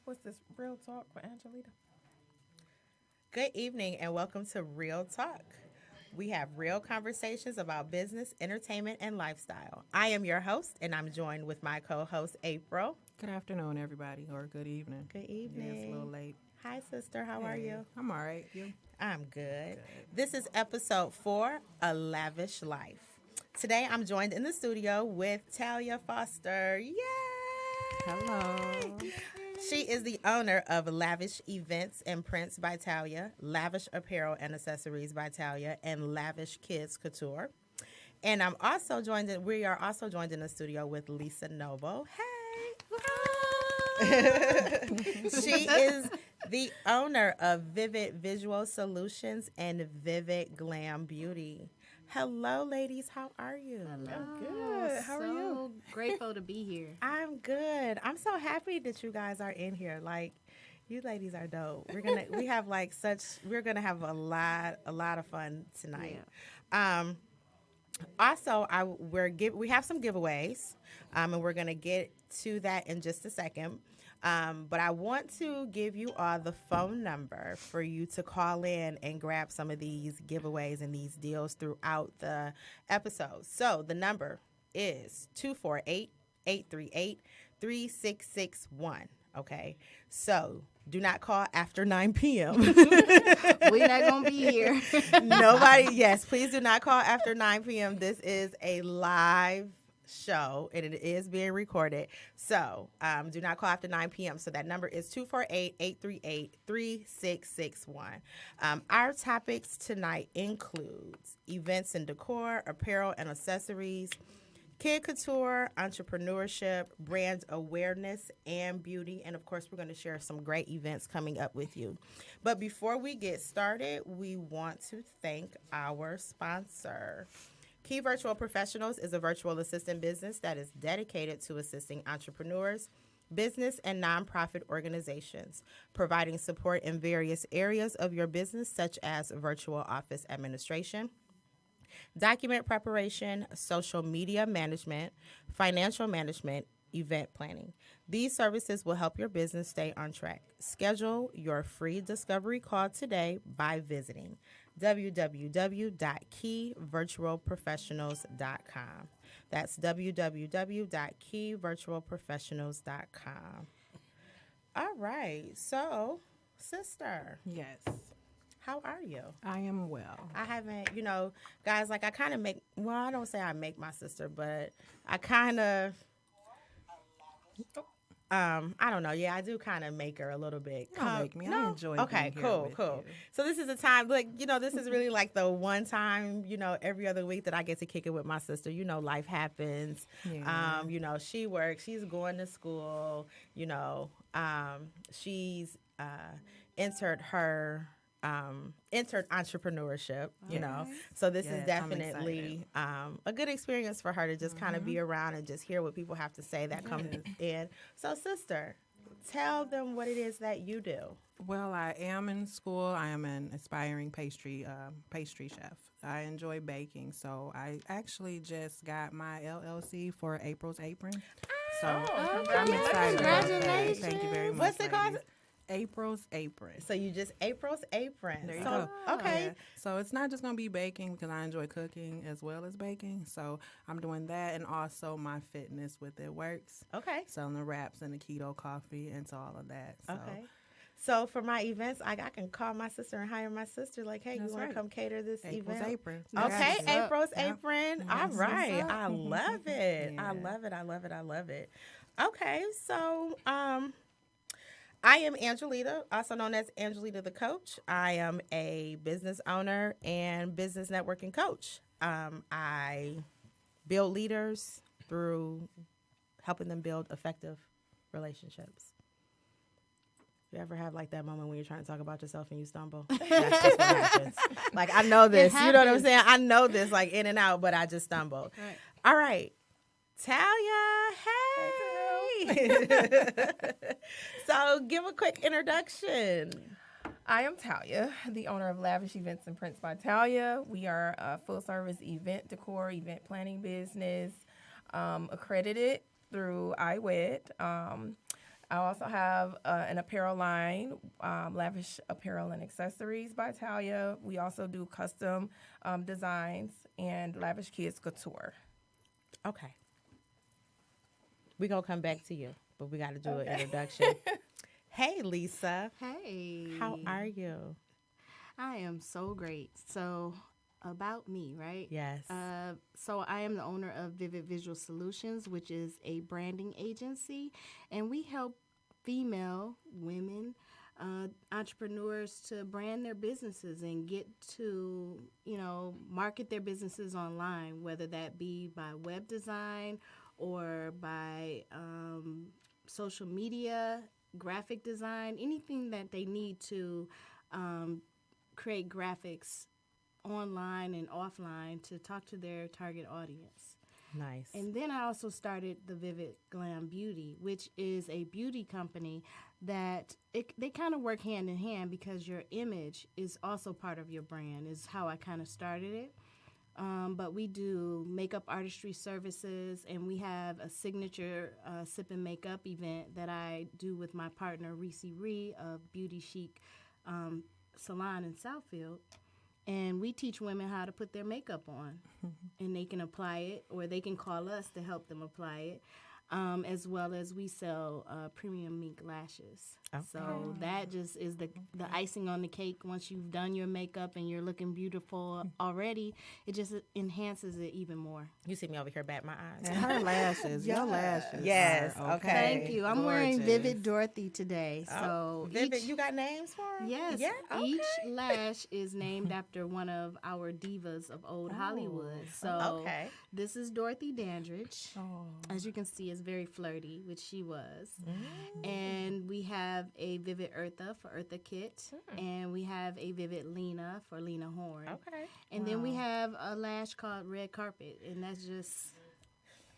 What's this real talk with Angelita? Good evening and welcome to Real Talk. We have real conversations about business, entertainment, and lifestyle. I am your host, and I'm joined with my co host, April. Good afternoon, everybody, or good evening. Good Yeah, it's a little evening. late. Hi, sister. How are you? I'm all right. You? I'm good. This is episode 4, A Lavish Life. Today, I'm joined in the studio with Talia Foster. Yay! Hello. She is the owner of Lavish Events and Prints by Talia, Lavish Apparel and Accessories by Talia, and Lavish Kids Couture. And we are also joined in the studio with Lisa Noble. Hey! She is the owner of Vivid Visual Solutions and Vivid Glam Beauty. Hello, ladies. How are you? I'm good. How are you? So grateful to be here. I'm good. I'm so happy that you guys are in here. Like, you ladies are dope. We're gonna have a lot of fun tonight. Also, we have some giveaways, and we're gonna get to that in just a second. But I want to give you all the phone number for you to call in and grab some of these giveaways and these deals throughout the episode. So the number is 248-838-3661. Okay. So do not call after 9 p.m. We're not going to be here. Yes, please do not call after 9 p.m. This is a live show and it is being recorded. So do not call after 9 p.m. So that number is 248-838-3661. Our topics tonight includes events and decor, apparel and accessories, kid couture, entrepreneurship, brand awareness, and beauty. And of course, we're going to share some great events coming up with you. But before we get started, we want to thank our sponsor. Key Virtual Professionals is a virtual assistant business that is dedicated to assisting entrepreneurs, business, and nonprofit organizations, providing support in various areas of your business, such as virtual office administration, document preparation, social media management, financial management, event planning. These services will help your business stay on track. Schedule your free discovery call today by visiting www.keyvirtualprofessionals.com. That's www.keyvirtualprofessionals.com. All right. So, sister, Yes, how are you? I am well. I haven't, guys, like I kind of I don't say I make my sister, but I kind of, I don't know. Yeah, I do kind of make her a little bit. You don't make me. I enjoy Okay, being here with cool. you. So this is a time, this is really like the one time, every other week that I get to kick it with my sister. Life happens. Yeah. She works. She's going to school. She's entered entrepreneurship, So this is Yes, I'm definitely a good experience for her to just kind of be around and just hear what people have to say that come in. So, sister, tell them what it is that you do. Well, I am in school. I am an aspiring pastry chef. I enjoy baking, so I actually just got my LLC for April's Apron. So I'm excited about that. Congratulations. Thank you very much. What's it called? ladies. April's Apron. So you just April's Apron. There you So, go. okay. Yeah. So it's not just going to be baking because I enjoy cooking as well as baking. So I'm doing that and also my fitness with It Works. Okay. Selling the wraps and the keto coffee and so all of that. So Okay. So for my events, I can call my sister and hire my sister. Like, hey, you That's want to right. come cater this April's event? Apron. Okay, Yes. April's Yep. Apron. Yes. All right. What's up? I love it. I Yeah. love it. I love it. I love it. Okay, so I am Angelita, also known as Angelita the Coach. I am a business owner and business networking coach. I build leaders through helping them build effective relationships. You ever have like that moment when you're trying to talk about yourself and you stumble? That's just what happens. Like I know this. You know what I'm happens. saying? I know this like in and out, but I just stumbled. Right. All right. Talia, hey. So give a quick introduction. I am Talia, the owner of Lavish Events and Prints by Talia. We are a full-service event decor, event planning business, accredited through iWed. I also have an apparel line, Lavish Apparel and Accessories by Talia. We also do custom designs and Lavish Kids Couture. Okay. We're going to come back to you, but we got to do an introduction. Hey, Lisa. Hey. How are you? I am so great. So, about me, right? Yes. So I am the owner of Vivid Visual Solutions, which is a branding agency, and we help female women entrepreneurs to brand their businesses and get to, market their businesses online, whether that be by web design or by social media, graphic design, anything that they need to create graphics online and offline to talk to their target audience. Nice. And then I also started the Vivid Glam Beauty, which is a beauty company that they kind of work hand in hand because your image is also part of your brand, is how I kind of started it. But we do makeup artistry services, and we have a signature sip and makeup event that I do with my partner, Reese Ree of Beauty Chic Salon in Southfield. And we teach women how to put their makeup on, and they can apply it, or they can call us to help them apply it, as well as we sell premium mink lashes. Okay. So that just is the icing on the cake. Once you've done your makeup and you're looking beautiful already, it just enhances it even more. You see me over here bat my eyes. And her lashes, your lashes. Yes, are okay. Thank you. I'm wearing Gorgeous. Vivid Dorothy today. So Vivid, you got names for them? Yes. Yeah, okay. Each lash is named after one of our divas of old Hollywood. So this is Dorothy Dandridge. As you can see, is very flirty, which she was. And we have a Vivid Eartha for Eartha Kit. And we have a Vivid Lena for Lena Horn. Okay. And then we have a lash called Red Carpet. And that's just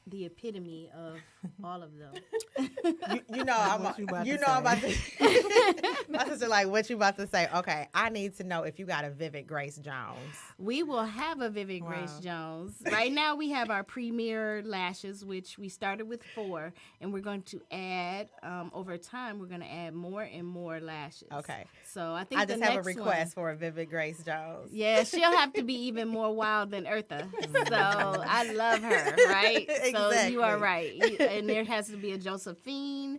the epitome of all of them. I'm about to. My sister, like, what you about to say? Okay, I need to know if you got a Vivid Grace Jones. We will have a Vivid Grace Jones. Right now, we have our premier lashes, which we started with 4, and we're going to add over time. We're going to add more and more lashes. Okay. So I think I just have a request for a Vivid Grace Jones. Yeah, she'll have to be even more wild than Eartha. So I love her, right? So you are right. And there has to be a Josephine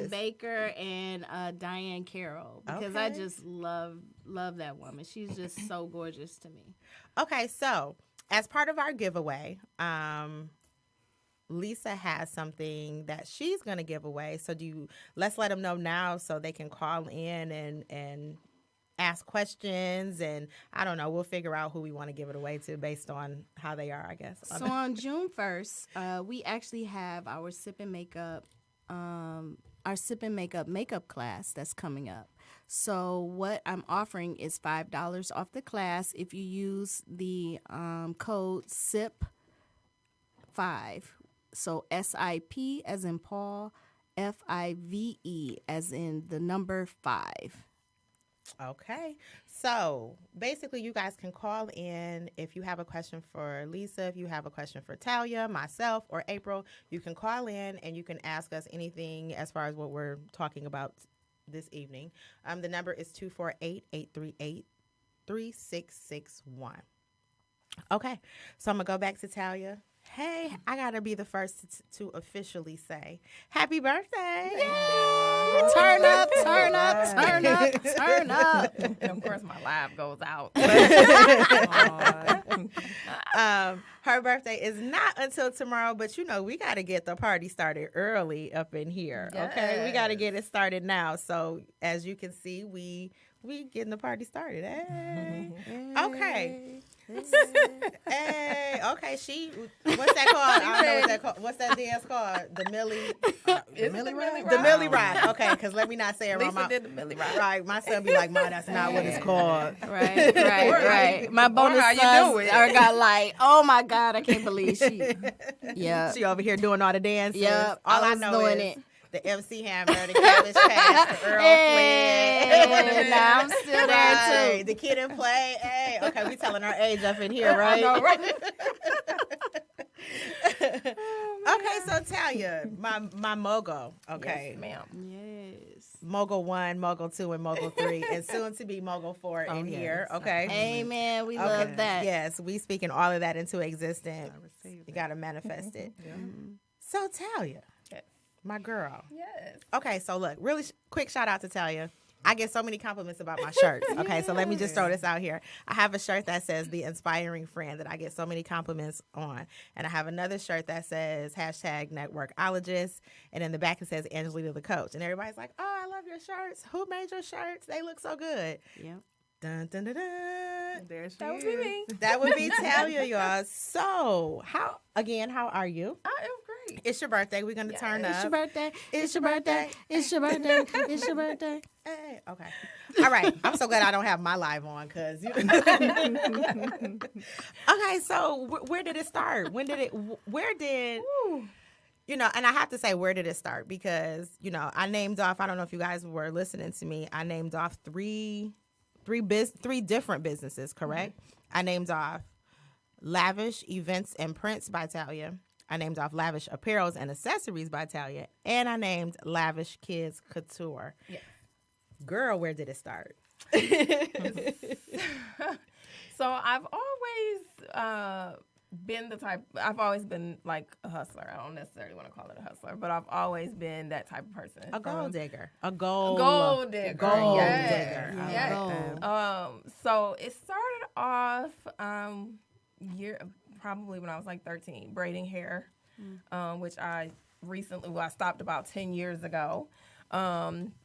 Baker, and Diane Carroll, because I just love that woman. She's just so gorgeous to me. Okay, so as part of our giveaway, Lisa has something that she's going to give away. So let's let them know now so they can call in and ask questions, and I don't know, we'll figure out who we want to give it away to based on how they are, I guess. So on June 1st, we actually have our Sip and Makeup makeup class that's coming up. So what I'm offering is $5 off the class if you use the code SIP5. So SIP as in Paul, FIVE as in the number 5. Okay. So basically you guys can call in if you have a question for Lisa, if you have a question for Talia, myself, or April. You can call in and you can ask us anything as far as what we're talking about this evening. The number is 248-838-3661. Okay. So I'm going to go back to Talia. Hey, I got to be the first to officially say happy birthday. Yay! Turn up, turn up, turn up, turn up. And of course, my live goes out. Her birthday is not until tomorrow, but we got to get the party started early up in here. Yes. Okay, we got to get it started now. So as you can see, we getting the party started. Hey. Okay. Hey, okay. What's that called? I don't know what that called. What's that dance called? The Millie. The Millie Rock? The Millie Rock. Okay, because let me not say it wrong. Lisa did the Millie Rock. Right, my son be like, "Ma, that's not what it's called." Right. My bonus sons are got like, oh my God, I can't believe she. Yeah. She over here doing all the dances. Yep, All I was know doing is it. the MC Hammer, the Cabbage Patch, the Earl Flynn. Nah, I'm still there too. The Kid and Play. Hey, okay, we telling our age up in here, right? I know, right? Okay, so Talia, my mogul. Okay. Yes, ma'am. Yes. Mogul 1, Mogul 2, and Mogul 3, and soon to be Mogul 4 in yes. here. Okay. Amen. We Okay. love that. Yes, we speaking all of that into existence. I received You it. got to manifest it. So Talia, Yes. my girl. Yes. Okay, so look, really quick shout out to Talia. I get so many compliments about my shirts. Okay, so let me just throw this out here. I have a shirt that says "The Inspiring Friend" that I get so many compliments on, and I have another shirt that says #Networkologist, and in the back it says Angelina the Coach, and everybody's like, "Oh, I love your shirts. Who made your shirts? They look so good." Yep. Dun dun dun dun. There she That would is. be me. That would be Talia, y'all. So, how are you? I am great. It's your birthday. We're gonna turn up. It's your birthday. It's your birthday. It's your birthday. It's your birthday. Hey, okay. All right. I'm so glad I don't have my live on because you. Okay, so where did it start? Where did and I have to say, where did it start? Because, I named off, I don't know if you guys were listening to me, I named off three different businesses, correct? I named off Lavish Events and Prints by Talia. I named off Lavish Apparels and Accessories by Talia. And I named Lavish Kids Couture. Yes. Girl, where did it start? So I've always I've always been like a hustler. I don't necessarily want to call it a hustler, but I've always been that type of person. A gold digger. A Gold digger. Gold Yes. digger. Yes. Gold. So it started off probably when I was like 13, braiding hair, which I stopped about 10 years ago.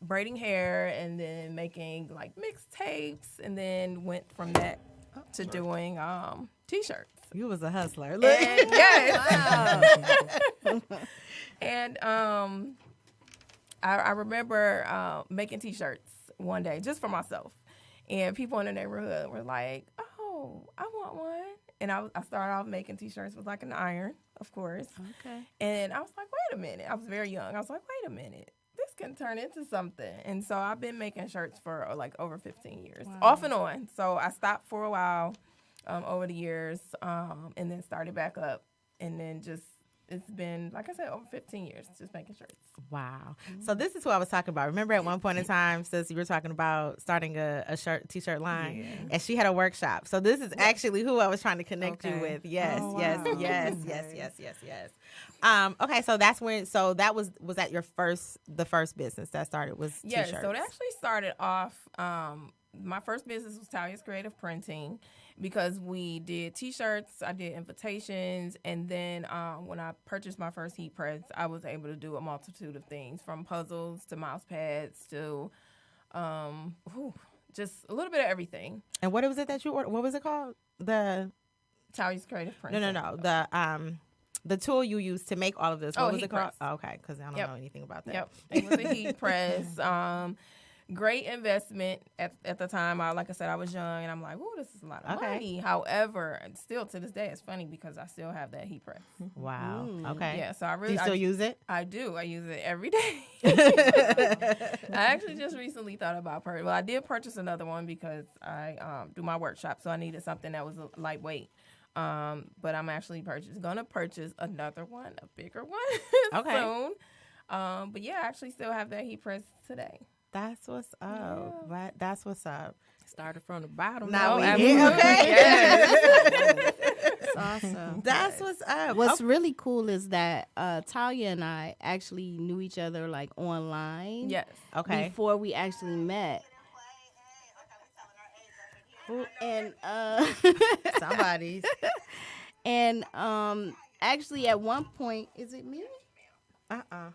Braiding hair and then making like mixtapes, and then went from that to doing t-shirts. You was a hustler. And, yes. And I remember making t-shirts one day just for myself, and people in the neighborhood were like, "Oh, I want one." And I started off making t-shirts with like an iron, of course. Okay. And I was like, wait a minute. I was very young. I was like, wait a minute. This can turn into something. And so I've been making shirts for like over 15 years, off and on. So I stopped for a while over the years, and then started back up. And then it's been, like I said, over 15 years just making shirts. Wow. So this is what I was talking about. Remember at one point in time, sis, you were talking about starting a t-shirt line, and she had a workshop. So this is actually who I was trying to connect you with. Yes, Oh, yes, wow. yes, yes, yes, yes, yes. Okay, so that's when. So that was that the first business that started was Yeah, t-shirts. so it actually started off, my first business was Talia's Creative Printing, because we did t-shirts, I did invitations, and then when I purchased my first heat press, I was able to do a multitude of things, from puzzles to mouse pads to just a little bit of everything. And what was it that you ordered? What was it called? The Talia's Creative Printing. no. The tool you used to make all of this. What was heat it called? press. Oh, okay, because I don't know anything about that. Yep, it was a heat press. Great investment at the time. Like I said, I was young, and I'm like, "Ooh, this is a lot of money." However, and still to this day, it's funny because I still have that heat press. Wow. Okay. Yeah, so I Do really you still use it? I do. I use it every day. I actually just recently thought about Well, I did purchase another one because I do my workshop, so I needed something that was lightweight. But I'm actually gonna purchase another one, a bigger one, soon. But yeah, I actually still have that heat press today. That's what's up. Right? That's what's up. Started from the bottom. Now we absolutely. here. Okay. Yes. It's awesome. That's what's up. What's really cool is that Talia and I actually knew each other like online. Yes. Okay. Before we actually met. And Somebody's. and actually at one point, is it me?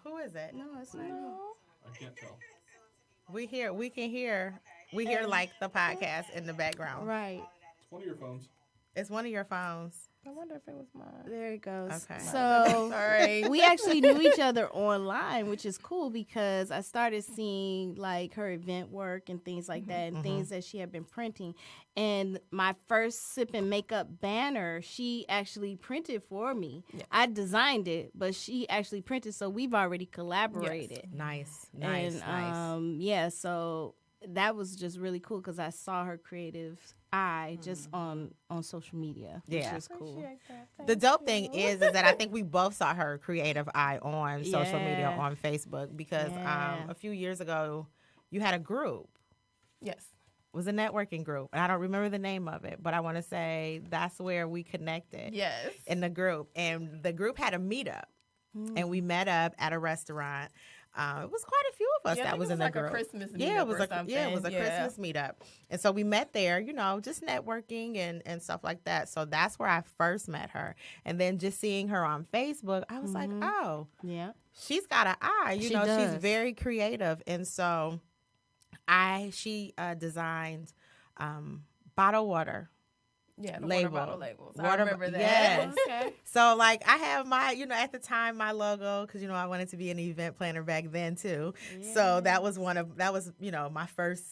Who is it? No, it's not me. I can't tell. We can hear like the podcast in the background. Right. It's one of your phones. It's one of your phones. I wonder if it was mine. There it goes. Okay. So Sorry. we actually knew each other online, which is cool because I started seeing like her event work and things like that, and things that she had been printing. And my first Sip and Makeup banner, she actually printed for me. Yeah. I designed it, but she actually printed, so we've already collaborated. Nice. Nice. And nice. yeah, so that was just really cool because I saw her creative eye just on social media, which Yeah. was cool. The dope thing is that I think we both saw her creative eye on social media Yeah. on Facebook because Yeah. a few years ago you had a group. Yes. It was a networking group, and I don't remember the name of it, but I want to say that's where we connected. Yes. In the group, and the group had a meetup, and we met up at a restaurant. It was quite a few of us Yeah, I that think was it in was the like a group. Christmas Yeah, meetup it was or a something. Christmas meetup, and so we met there. Just networking and stuff like that. So that's where I first met her, and then just seeing her on Facebook, I was like, oh, Yeah. she's got an eye. She She's does. very creative, and so she designed bottled water. Yeah, the Label. water bottle labels. I Water- remember that. yes. Okay. So like I have my, at the time my logo because I wanted to be an event planner back then too. So that was my first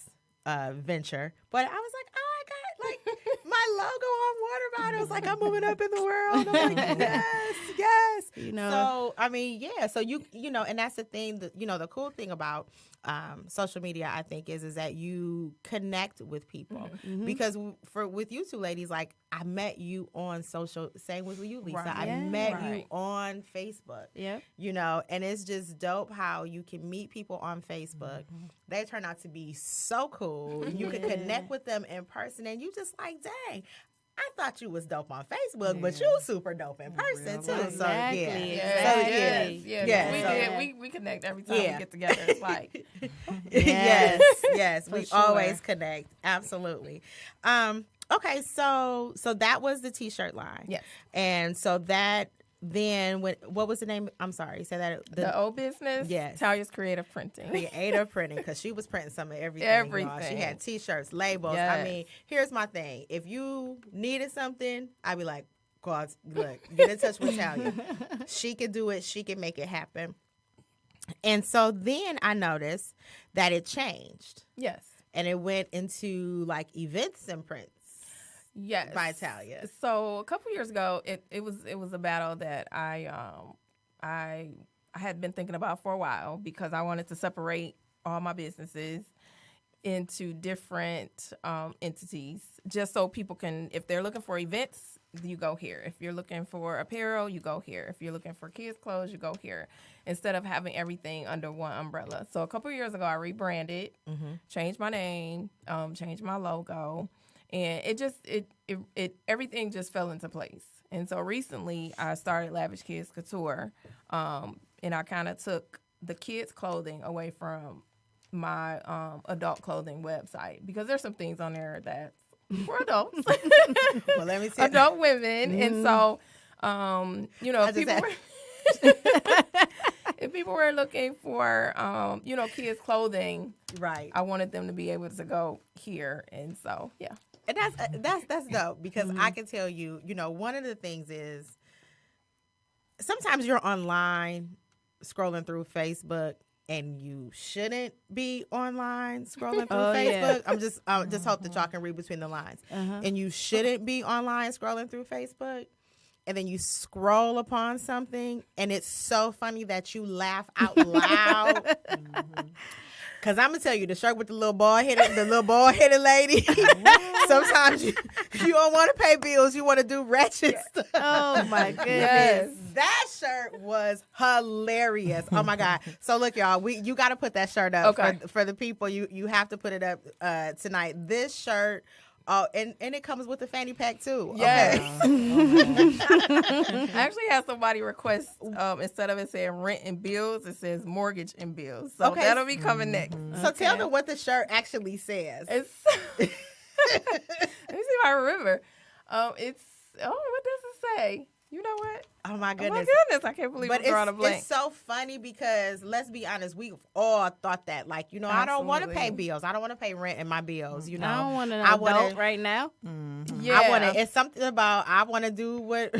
venture. But I was like, oh, I got like my logo on water bottles. Like I'm moving up in the world. I'm like, yes. So I mean, yeah. So and that's the thing that the cool thing about social media, I think, is that you connect with people because with you two ladies, like I met you on social. Same with you, Lisa. Right. I Yeah. met Right. you on Facebook. Yeah. And it's just dope how you can meet people on Facebook. They turn out to be so cool. You can connect with them in person, and you just like, dang. I thought you was dope on Facebook, but you super dope in person too. Real So yeah, Exactly. Yes. Yeah. We So- did. We connect every time Yeah. we get together. It's like yes, we sure. always connect. Absolutely. Okay, so that was the t-shirt line. Yes. And so that then what was the name? I'm sorry, say that the old business. Yes. Talia's Creative Printing. creative printing, because she was printing some of everything. Y'all. She Everything. had t-shirts, labels. Yes. I mean, here's my thing. If you needed something, I'd be like, God, look, get in touch with Talia. She can do it. She can make it happen. And so then I noticed that it changed. Yes. And it went into like events and prints Yes. by Talia. So a couple years ago, it was a battle that I had been thinking about for a while because I wanted to separate all my businesses into different entities, just so people can, if they're looking for events, you go here. If you're looking for apparel, you go here. If you're looking for kids' clothes, you go here, instead of having everything under one umbrella. So a couple years ago, I rebranded, changed my name, changed my logo. And it everything just fell into place. And so recently I started Lavish Kids Couture, and I kind of took the kids' clothing away from my adult clothing website because there's some things on there that's for adults, Well, let me see. adult women. And so, if people if people were looking for, kids' clothing, Right. I wanted them to be able to go here. And so, yeah. And that's dope because I can tell you, one of the things is sometimes you're online scrolling through Facebook and you shouldn't be online scrolling through Facebook. Yeah. I just hope that y'all can read between the lines. And you shouldn't be online scrolling through Facebook. And then you scroll upon something and it's so funny that you laugh out loud. Cause I'm gonna tell you, the shirt with the little bald headed lady. Sometimes you don't want to pay bills. You want to do ratchet stuff. Oh my goodness. Yes. That shirt was hilarious. Oh my God. So look, y'all, you got to put that shirt up for the people. You have to put it up tonight. This shirt. Oh, and it comes with a fanny pack too. Yes. Okay. I actually had somebody request instead of it saying rent and bills, it says mortgage and bills. So Okay. that'll be coming next. So tell them what the shirt actually says. It's let me see if I remember. What does it say? You know what? Oh my Oh goodness. my goodness! I can't believe But I'm drawing a blank. it's so funny because let's be honest, we've all thought that. Like, I don't want to pay Absolutely. bills. I don't want to pay rent in my bills. I don't want an I adult wanna- right now. Yeah, I want to. It's something about I want to do what.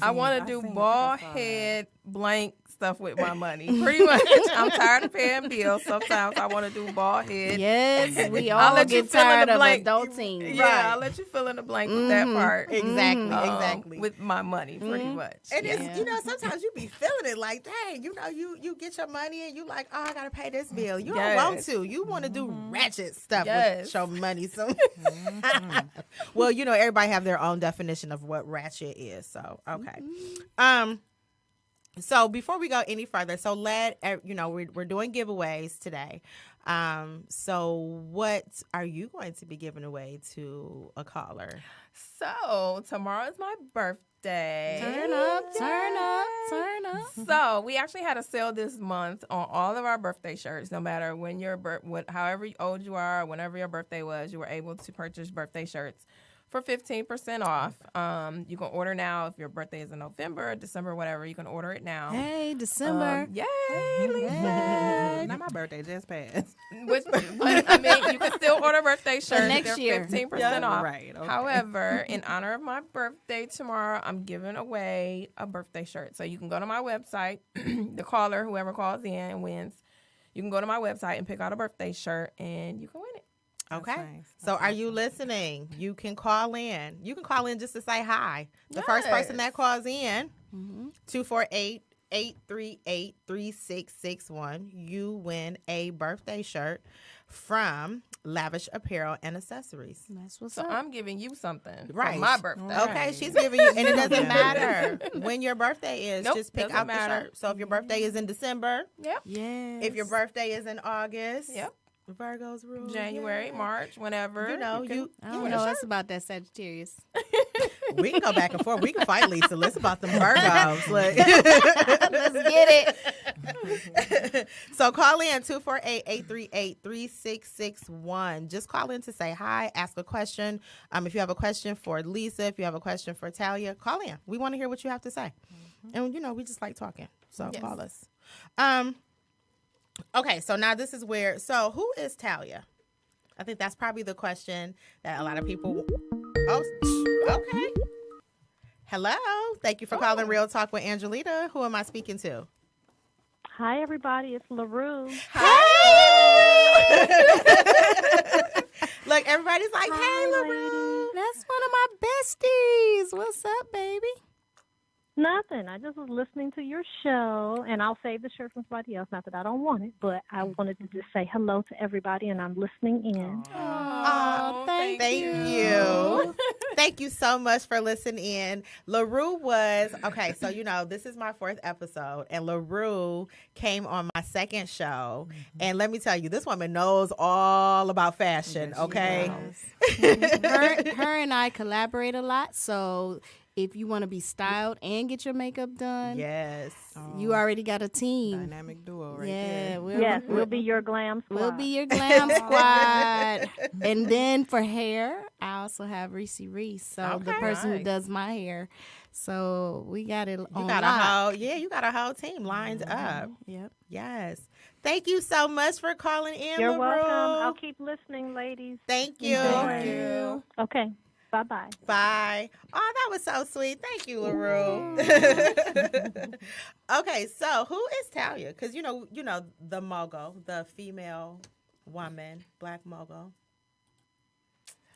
I want to I've do seen it. bald I saw that. head blank stuff with my money. Pretty much. I'm tired of paying bills. Sometimes I want to do bald head. Yes, we I'll all let you get fill in tired the of blank. adulting. Yeah, Right. I'll let you fill in the blank with that part. Exactly, exactly. With my money, pretty much. And Yeah. it's, you know, sometimes you be feeling it like, dang, you know, you get your money and you like, oh, I gotta pay this bill. You don't want Yes. to. You want to do ratchet stuff Yes. with your money. So, well, you know, everybody have their own definition of what ratchet is. So, okay. So before we go any further, so we're doing giveaways today. So what are you going to be giving away to a caller? So tomorrow is my birthday. Turn up, turn up, turn up. So we actually had a sale this month on all of our birthday shirts. No matter when however old you are, whenever your birthday was, you were able to purchase birthday shirts for 15% off. You can order now if your birthday is in November, December, whatever. You can order it now. Hey, December. Yay, Lisa! Now my birthday just passed. But I mean, you can still order birthday shirts. next They're year. 15% off. Right, okay. However, in honor of my birthday tomorrow, I'm giving away a birthday shirt. So you can go to my website. The caller, whoever calls in and wins, you can go to my website and pick out a birthday shirt, and you can win it. Okay. nice. So are you listening? You can call in. You can call in just to say hi. The first person that calls in, 248-838-3661, you win a birthday shirt from Lavish Apparel and Accessories. That's what's So up. I'm giving you something Right. for my birthday. Okay, Right. she's giving you, and it doesn't Yeah. matter when your birthday is. Nope, just pick doesn't out matter. the shirt. So if your birthday is in December, Yep. Yes. if your birthday is in August, Yep. Virgo's rule. January, yeah. March, whenever. You know, can- I don't win a know. shirt. That's about that Sagittarius. We can go back and forth. We can fight, Lisa. Listen about them Virgos. Look. Let's get it. So call in 248-838-3661. Just call in to say hi, ask a question. If you have a question for Lisa, if you have a question for Talia, call in. We want to hear what you have to say. And, you know, we just like talking. So Yes. call us. Okay, so now this is where, so who is Talia? I think that's probably the question that a lot of people, okay. Hello. Thank you for calling Real Talk with Angelita. Who am I speaking to? Hi, everybody. It's LaRue. Look, everybody's like, hey, LaRue. That's one of my besties. What's up, baby? Nothing. I just was listening to your show, and I'll save the shirt from somebody else. Not that I don't want it, but I wanted to just say hello to everybody, and I'm listening in. Oh, Thank you. Thank you so much for listening in. LaRue was, okay, so, you know, this is my 4th episode, and LaRue came on my 2nd show. And let me tell you, this woman knows all about fashion, okay? her and I collaborate a lot, so if you want to be styled and get your makeup done, Yes. you already got a team. Dynamic duo right Yeah, there. Yes, we'll be your glam squad. We'll be your glam squad. And then for hair, I also have Reese, so the Okay. person who Nice. does my hair. So we got it You on got lock. you got a whole team lined up. Yep. Yes. Thank you so much for calling in, You're LaRue. welcome. I'll keep listening, ladies. Thank you. Thank you. Okay. Bye-bye. Bye. Oh, that was so sweet. Thank you, LaRue. Okay, so who is Talia? Because you know the mogul, the female woman, black mogul.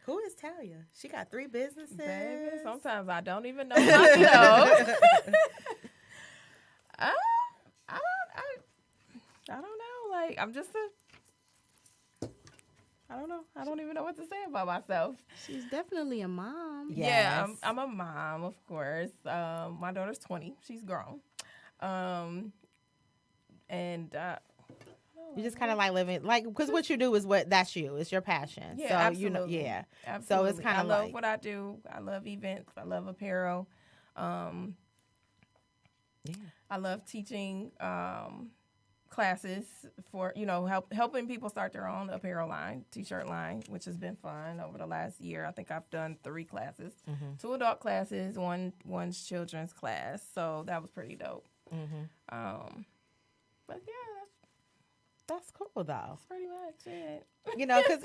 Who is Talia? She got 3 businesses. Baby, sometimes I don't even know myself. I don't know. Like, I'm just I don't know. I don't even know what to say about myself. She's definitely a mom. Yeah, Yes. I'm a mom, of course. My daughter's 20. She's grown. And You just kind of like living, like, because what you do is that's you. It's your passion. yeah, so absolutely. you know, yeah. Absolutely. So it's kind I of love like what I do. I love events. I love apparel. I love teaching classes for, helping people start their own apparel line, t-shirt line, which has been fun over the last year. I think I've done 3 classes, 2 adult classes, one's children's class. So that was pretty dope. But yeah, that's cool though. that's pretty much it. You know, because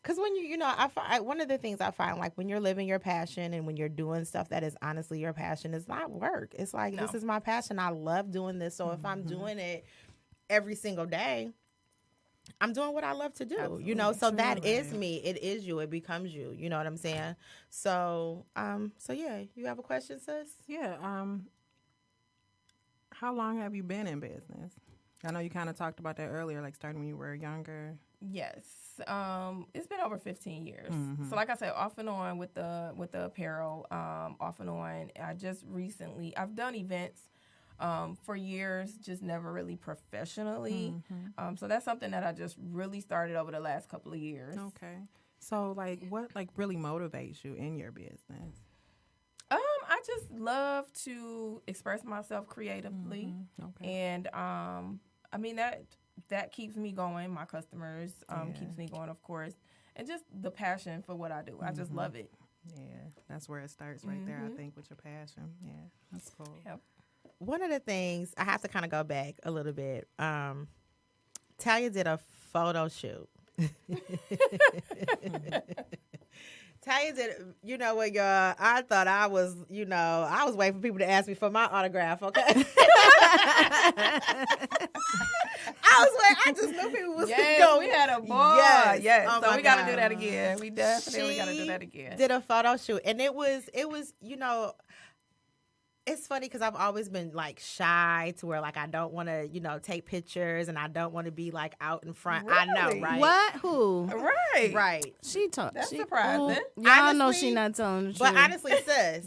Because when you know, one of the things I find, like when you're living your passion and when you're doing stuff that is honestly your passion, it's not work. It's like, this is my passion. I love doing this. So if I'm doing it every single day, I'm doing what I love to do. Absolutely. You know, so that is me. It is you. It becomes you. You know what I'm saying? So, yeah, you have a question, sis? Yeah. How long have you been in business? I know you kind of talked about that earlier, like starting when you were younger. Yes. It's been over 15 years. So like I said, off and on with the apparel, off and on. I've done events for years, just never really professionally. So that's something that I just really started over the last couple of years. Okay. So like what like really motivates you in your business? I just love to express myself creatively. Okay. And I mean that keeps me going. My customers keeps me going, of course, and just the passion for what I do. I just love it. Yeah, that's where it starts right there, I think, with your passion. Yeah, that's cool. Yep. One of the things, I have to kind of go back a little bit. Talia did a photo shoot. Talia did, you know what, y'all? I thought I was waiting for people to ask me for my autograph, okay? I just knew people was going. We had a ball. Yes. Oh So my we got to God. do that again. We definitely got to do that again. Did a photo shoot, and it was, it's funny because I've always been like shy to where like I don't want to, take pictures and I don't want to be like out in front. I know, Really? right? What? Who? Right. Right. She talked. That's surprising. Y'all know Honestly, she not telling the truth. But honestly, sis,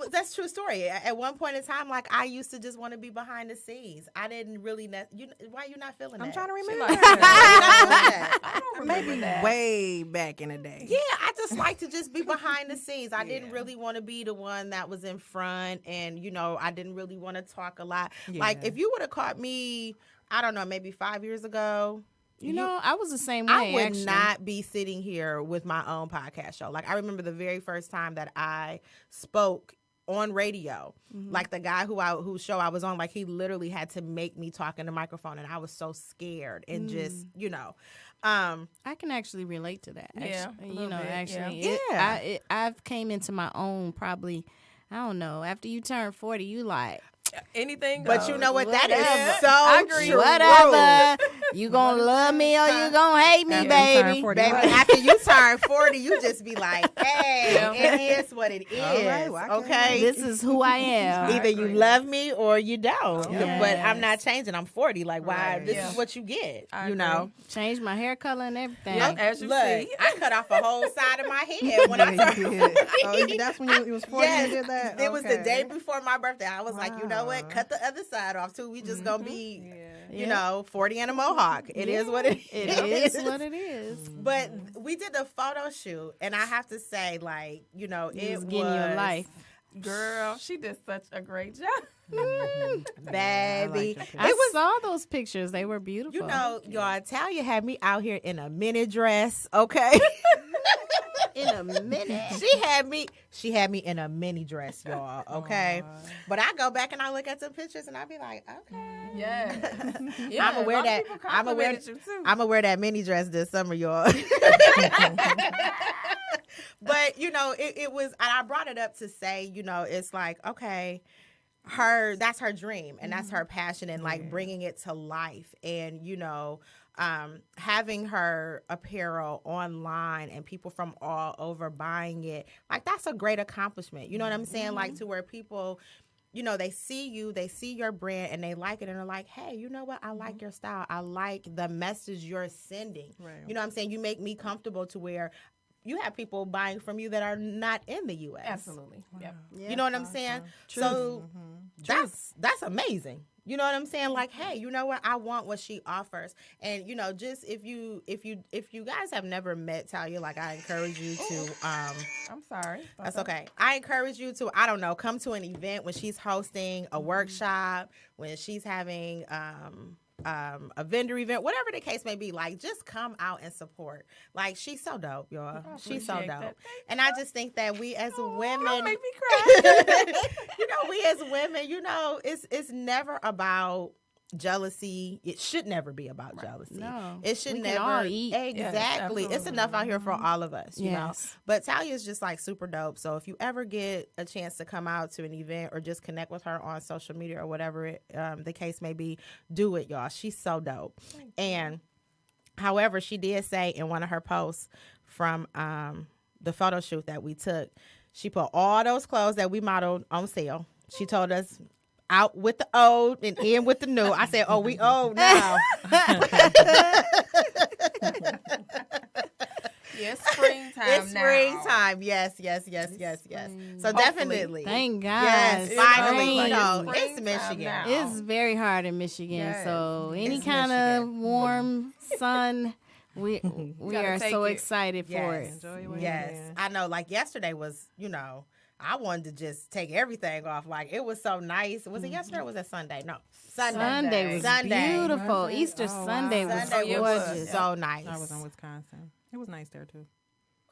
that's true story. At one point in time, like I used to just want to be behind the scenes. I didn't really. Why you not feeling that? I'm trying to She remember. like that. I don't remember Maybe that. way back in the day. Yeah, I just like to just be behind the scenes. I didn't really want to be the one that was in front, and I didn't really want to talk a lot. Yeah. Like if you would have caught me, I don't know, maybe 5 years ago. I was the same way. I would actually. not be sitting here with my own podcast show. Like I remember the very first time that I spoke on radio. Like the guy whose show I was on, like he literally had to make me talk in the microphone, and I was so scared and just, I can actually relate to that. Yeah, Actually. a little bit, Actually, yeah. I've came into my own probably. I don't know. After you turn 40, you like Anything But goes. you know what? That Whatever. is so I agree. true. whatever. You gonna love me or you gonna hate me, After you turn baby. 40. Baby, after you turn 40, you just be like, hey, Yeah. it is what it is. All right, well, I can't okay? This is who I am. Either you love me or you don't. Yes. But I'm not changing. I'm 40. Like, why? Right. This Yeah. is what you get. I You know? Change my hair color and everything. Yep. As you Look, see. I cut off a whole side of my head when I turned 40. Oh, that's when you was 40 Yes, you did that? it was the Okay. day before my birthday. I was like, you know what? Wow. Cut the other side off too. We just gonna be, Yeah. 40 and a mohawk. It is what it It is. is what it is. But we did the photo shoot, and I have to say, like, it It was was getting your life. Girl, she did such a great job. baby. I saw those pictures. They were beautiful. Y'all, Talia had me out here in a mini dress, okay? in a minute. She had me in a mini dress, y'all, okay? But I go back and I look at some pictures and I be like, okay. Yes. I'ma wear that. I'ma wear that mini dress this summer, y'all. But it was, and I brought it up to say, it's like, okay, that's her dream and that's her passion, and like bringing it to life, and having her apparel online and people from all over buying it, like that's a great accomplishment. You know what I'm saying? Like to where people, they see you, they see your brand, and they like it, and they're like, hey, you know what? I like your style. I like the message you're sending. Right. You know what I'm saying? You make me comfortable to where you have people buying from you that are not in the U.S. Absolutely. Yep. You know what I'm saying? So that's amazing. You know what I'm saying? Like, hey, you know what? I want what she offers. And just if you guys have never met Talia, like I encourage you to I'm sorry. that's okay. I encourage you to, I don't know, come to an event when she's hosting a workshop, when she's having a vendor event, whatever the case may be. Like, just come out and support. Like, she's so dope, y'all. She's so appreciate dope. that. And I just think that we as women, Don't make me cry. we as women, it's never about jealousy. It should never be about jealousy. No. It should We never. can all eat. Exactly. Yes, It's enough out here for all of us, you know. Yes. But Talia's just like super dope. So if you ever get a chance to come out to an event or just connect with her on social media or whatever the case may be, do it, y'all. She's so dope. And however, she did say in one of her posts from the photo shoot that we took, she put all those clothes that we modeled on sale. She told us out with the old and in with the new. I said, oh, we old now. Yeah, it's springtime It's now. springtime. Yes. So definitely. Thank God. Yes, It's finally, spring. you know, It's it's springtime Michigan. now. It's very hard in Michigan, Yes. so any It's kind of Michigan. warm sun, we gotta are take so it. excited for it. Enjoy it while you Yes, can. I know. Like yesterday was, you know, I wanted to just take everything off. Like it was so nice. Was it yesterday or was it Sunday? No, Sunday was Sunday. beautiful. Was it? Easter Oh, wow. Sunday was Sunday was gorgeous. so nice. I was in Wisconsin. It was nice there too.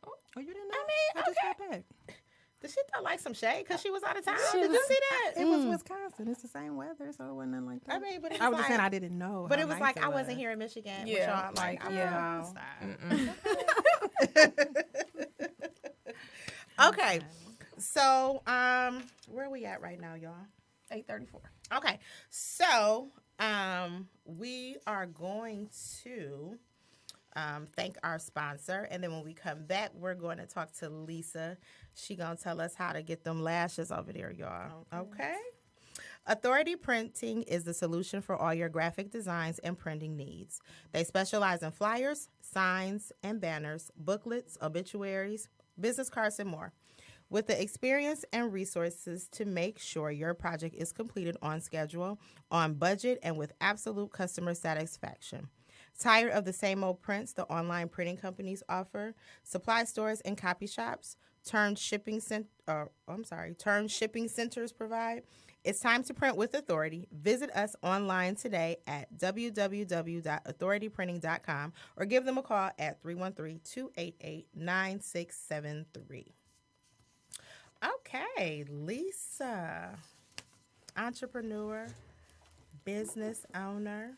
Oh, you didn't know? I mean, I just got back. Did she throw like some shade because she was out of town? She Did you was- see that? It was Wisconsin. It's the same weather, so it wasn't nothing like that. I mean, but it I was was just like- saying I didn't know. But how it was nice like I wasn't was. here in Michigan. with Yeah, y'all. Like, like, yeah. Mm-mm. Okay, so where are we at right now, y'all? 8:34. Okay, so we are going to thank our sponsor, and then when we come back, we're going to talk to Lisa. She gonna tell us how to get them lashes over there, y'all. Okay. Authority Printing is the solution for all your graphic designs and printing needs. They specialize in flyers, signs, and banners, booklets, obituaries, business cards, and more. With the experience and resources to make sure your project is completed on schedule, on budget, and with absolute customer satisfaction. Tired of the same old prints the online printing companies offer? Supply stores and copy shops, turned shipping centers provide? It's time to print with authority. Visit us online today at www.authorityprinting.com or give them a call at 313-288-9673. Okay, Lisa, entrepreneur, business owner.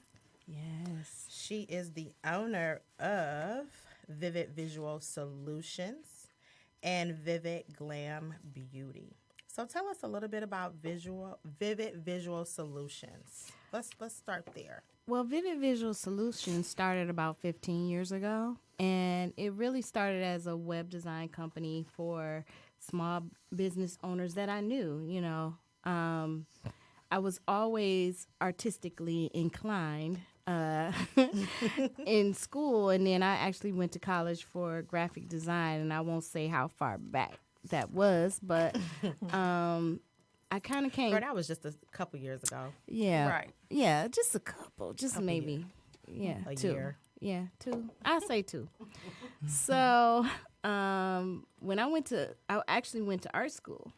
Yes. She is the owner of Vivid Visual Solutions and Vivid Glam Beauty. So tell us a little bit about Vivid Visual Solutions. Let's start there. Well, Vivid Visual Solutions started about 15 years ago, and it really started as a web design company for small business owners that I knew. You know, I was always artistically inclined in school, and then I actually went to college for graphic design, and I won't say how far back that was, but I kind of came. Girl, that was just a couple years ago. Yeah. Right. Yeah, just a couple. Just Couple maybe. Yeah. A 2. year. Yeah, 2. I say 2. So when I actually went to art school,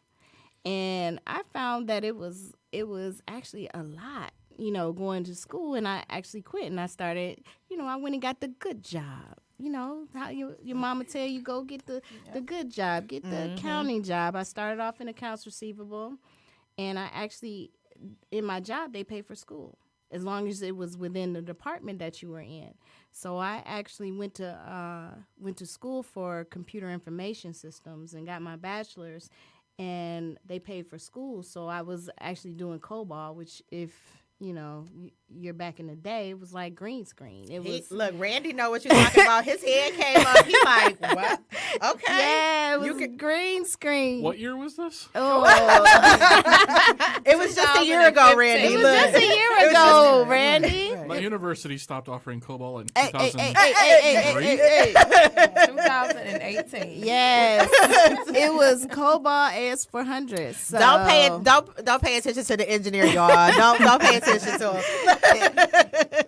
and I found that it was actually a lot, you know, going to school, and I actually quit, and I started, you know, I went and got the good job. You know, how your mama tell you go get the good job, get the accounting job. I started off in accounts receivable, and I actually, in my job, they pay for school as long as it was within the department that you were in. So I actually went to school for computer information systems and got my bachelor's, and they paid for school. So I was actually doing COBOL, which if you know, you're back in the day, it was like green screen. It was Look, Randy know what you're talking about. His head came up. He like, what? Okay. yeah, it was green screen. What year was this? Oh, It was just a year ago, Randy. it was Look. just a year ago, Randy. My university stopped offering COBOL in Hey, 2003. 2018. Yes, it was COBOL AS400. So. Don't pay attention to the engineer, y'all. Don't pay attention to him.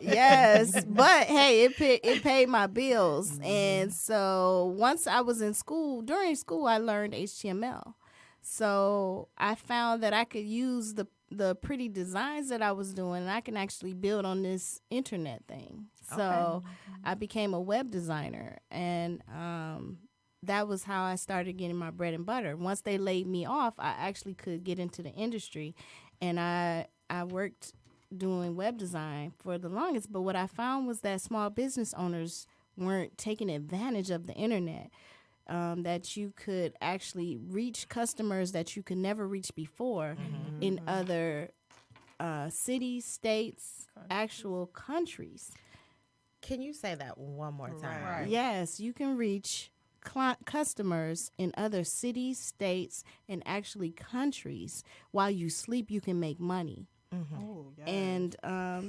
Yes, but hey, it paid my bills, and so once I was in school, during school, I learned HTML. So I found that I could use the pretty designs that I was doing, and I can actually build on this internet thing. So I became a web designer, and that was how I started getting my bread and butter. Once they laid me off, I actually could get into the industry, and I worked doing web design for the longest. But what I found was that small business owners weren't taking advantage of the internet. That you could actually reach customers that you could never reach before in other cities, states, actual countries. Can you say that one more time? Right. Yes, you can reach customers in other cities, states, and actually countries. While you sleep, you can make money. Oh, yes. And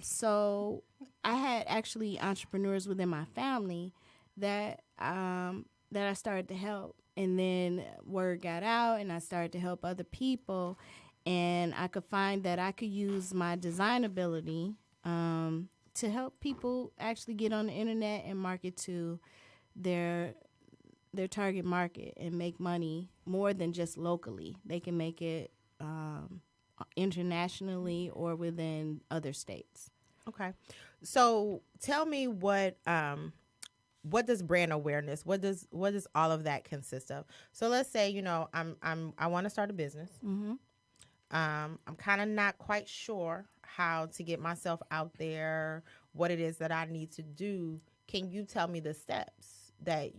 so I had actually entrepreneurs within my family that I started to help. And then word got out, and I started to help other people. And I could find that I could use my design ability to help people actually get on the internet and market to their target market and make money more than just locally. They can make it internationally or within other states. Okay. So tell me what does brand awareness, what does all of that consist of? So let's say, I want to start a business. Mm-hmm. I'm kind of not quite sure how to get myself out there, what it is that I need to do. Can you tell me the steps that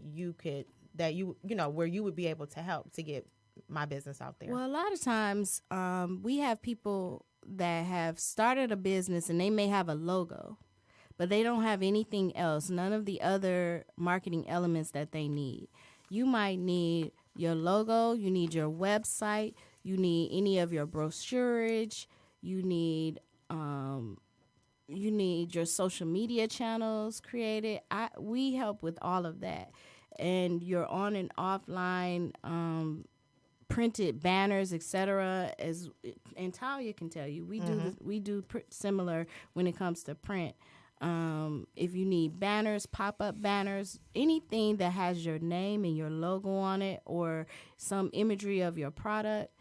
where you would be able to help to get my business out there? Well, a lot of times we have people that have started a business and they may have a logo, but they don't have anything else, none of the other marketing elements that they need. You might need your logo, you need your website, you need any of your brochurage, you need your social media channels created. We help with all of that. And your on and offline printed banners, etc. And Talia can tell you, we do similar when it comes to print. If you need banners, pop-up banners, anything that has your name and your logo on it or some imagery of your product,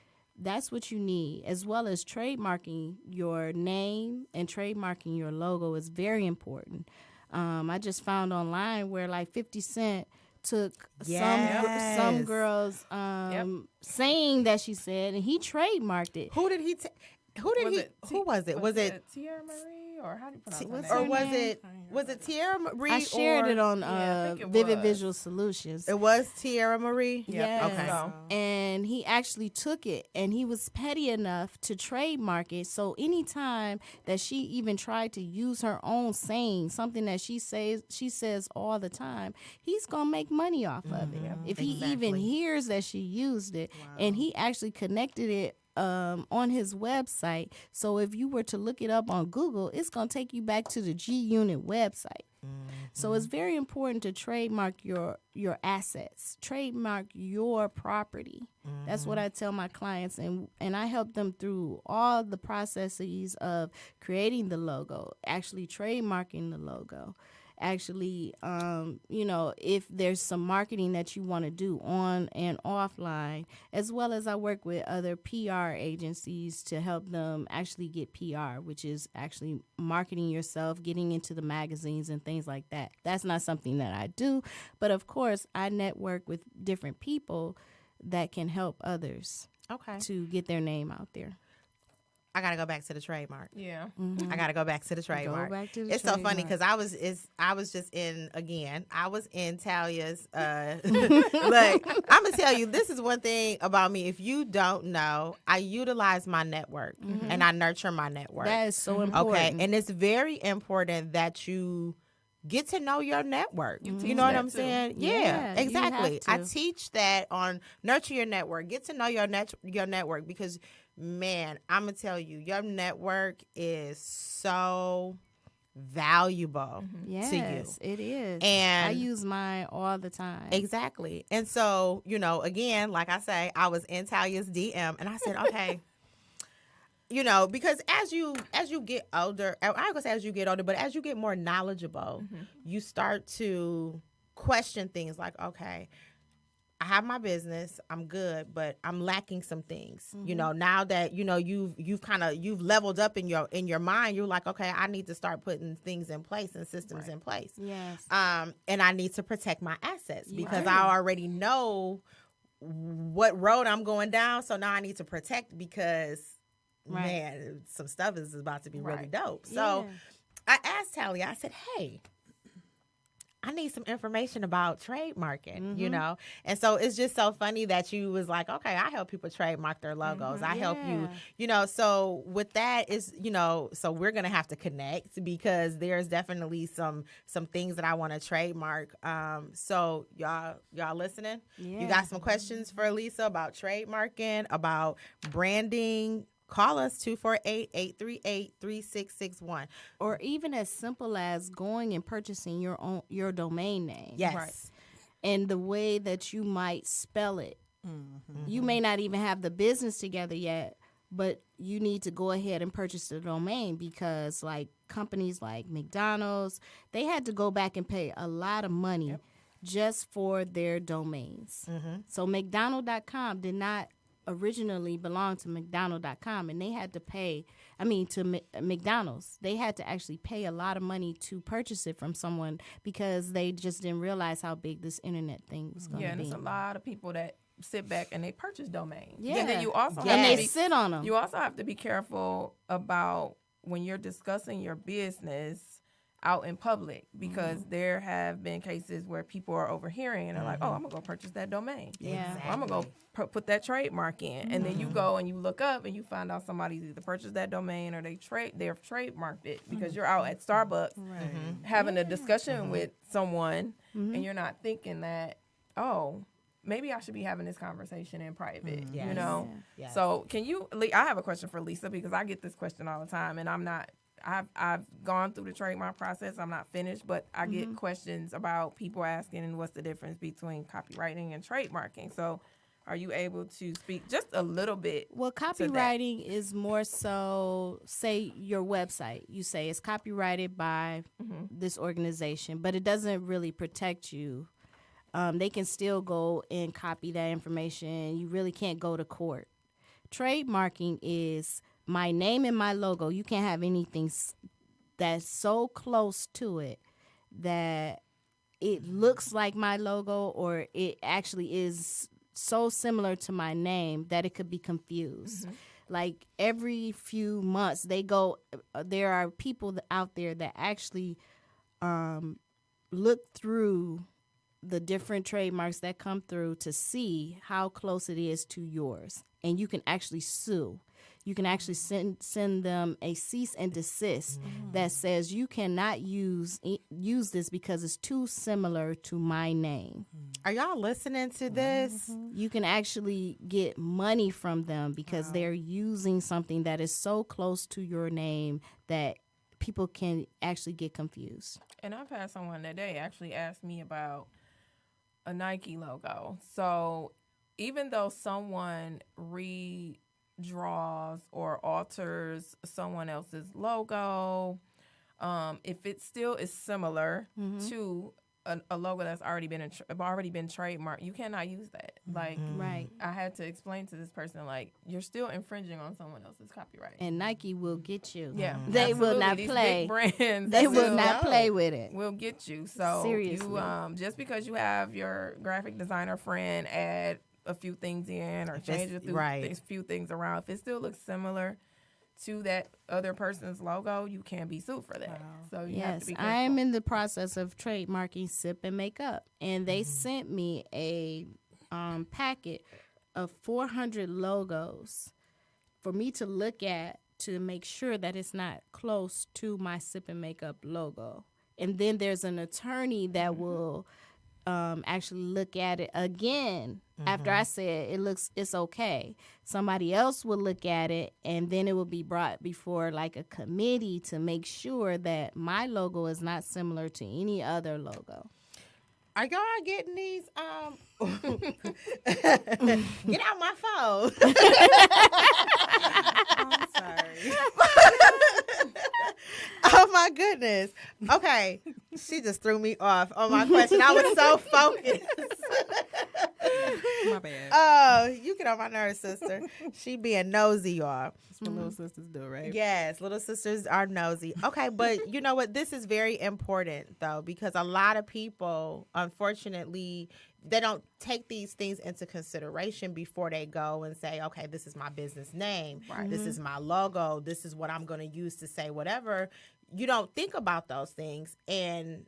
that's what you need, as well as trademarking your name and trademarking your logo is very important. I just found online where like 50 Cent took some girls saying that she said, and he trademarked it. Who was it? Was it Tierra Marie, or how do you pronounce what's her her name? was it Tierra Marie? I shared it on I think it Vivid was. Visual Solutions. It was Tierra Marie. Yeah, Yes. Okay. So, And he actually took it, and he was petty enough to trademark it. So anytime that she even tried to use her own saying, something that she says all the time, he's gonna make money off of it. If he even hears that she used it, and he actually connected it on his website. So if you were to look it up on Google, it's going to take you back to the G Unit website. So it's very important to trademark your assets, trademark your property. That's what I tell my clients, and I help them through all the processes of creating the logo, actually trademarking the logo. Actually, if there's some marketing that you want to do on and offline, as well as I work with other PR agencies to help them actually get PR, which is actually marketing yourself, getting into the magazines and things like that. That's not something that I do, but of course, I network with different people that can help others to get their name out there. I gotta go back to the trademark. yeah. I gotta go back to the trademark. back to the It's so funny trademark. because I was just in Talia's. Look, I'm gonna tell you, this is one thing about me. If you don't know, I utilize my network and I nurture my network. That is so important. Okay, and it's very important that you get to know your network. You teach know what that I'm too. saying? Yeah, Yeah, you exactly. I have to. teach that on nurture your network. Get to know your network because, man, I'm gonna tell you, your network is so valuable to you. Yes, it is. And I use mine all the time. exactly. And so, again, like I say, I was in Talia's DM and I said, okay. Because as you get older, I'm not gonna say as you get older, but as you get more knowledgeable, you start to question things like, okay, I have my business, I'm good, but I'm lacking some things. Now that you've leveled up in your mind, you're like, okay, I need to start putting things in place and systems in place. Yes. And I need to protect my assets because I already know what road I'm going down. So now I need to protect because man, some stuff is about to be really dope. So I asked Tally, I said, hey, I need some information about trademarking, you know? And so it's just so funny that you was like, okay, I help people trademark their logos. I help you, you know, so with that is, you know, so we're going to have to connect because there's definitely some things that I want to trademark. So y'all listening? You got some questions for Lisa about trademarking, about branding? Call us 248-838-3661. Or even as simple as going and purchasing your domain name. Yes. Right. And the way that you might spell it. You may not even have the business together yet, but you need to go ahead and purchase the domain because like companies like McDonald's, they had to go back and pay a lot of money just for their domains. So McDonald.com did not originally belonged to McDonald.com, and they had to pay, to McDonald's. They had to actually pay a lot of money to purchase it from someone because they just didn't realize how big this internet thing was going to be. Yeah, and there's a lot of people that sit back and they purchase domains. Yeah. And then you also And have they to sit on them. You also have to be careful about when you're discussing your business out in public because there have been cases where people are overhearing and they're like, oh, I'm going to go purchase that domain. Yeah. Or I'm going to go put that trademark in. And then you go and you look up and you find out somebody's either purchased that domain or they've trademarked it because you're out at Starbucks having a discussion with someone and you're not thinking that, oh, maybe I should be having this conversation in private, you know? Yes. So I have a question for Lisa because I get this question all the time and I've gone through the trademark process. I'm not finished, but I get questions about people asking what's the difference between copywriting and trademarking. So are you able to speak just a little bit? Well, copywriting is more so, say your website. You say it's copyrighted by this organization, but it doesn't really protect you. They can still go and copy that information. You really can't go to court. Trademarking is my name and my logo. You can't have anything that's so close to it that it looks like my logo or it actually is so similar to my name that it could be confused. Like every few months there are people out there that actually look through the different trademarks that come through to see how close it is to yours. And you can actually sue. You can actually send them a cease and desist that says you cannot use this because it's too similar to my name. Are y'all listening to this? You can actually get money from them because they're using something that is so close to your name that people can actually get confused. And I've had someone that day actually ask me about a Nike logo. So even though someone redraws or alters someone else's logo, if it still is similar to a logo that's already been trademarked, you cannot use that. Like, Right. I had to explain to this person, like, you're still infringing on someone else's copyright. And Nike will get you. Yeah, They will absolutely. not These play. Big brands, They will will not play with it. will get you. So Seriously. you just because you have your graphic designer friend add a few things in or change a few things around, if it still looks similar to that other person's logo, you can be sued for that. So you have to be careful. I am in the process of trademarking Sip and Makeup, and they sent me a packet of 400 logos for me to look at to make sure that it's not close to my Sip and Makeup logo. And then there's an attorney that will actually look at it again after I said it's okay. Somebody else will look at it, and then it will be brought before like a committee to make sure that my logo is not similar to any other logo. Are y'all getting these? Get out my phone. I'm sorry. Oh my goodness. Okay. She just threw me off on my question. I was so focused. My bad. Oh, you get on my nerves, sister. She being nosy, y'all. That's what little sisters do, right? Yes, little sisters are nosy. Okay, but you know what? This is very important, though, because a lot of people, unfortunately, they don't take these things into consideration before they go and say, okay, this is my business name. Right. This is my logo. This is what I'm going to use to say whatever. You don't think about those things. And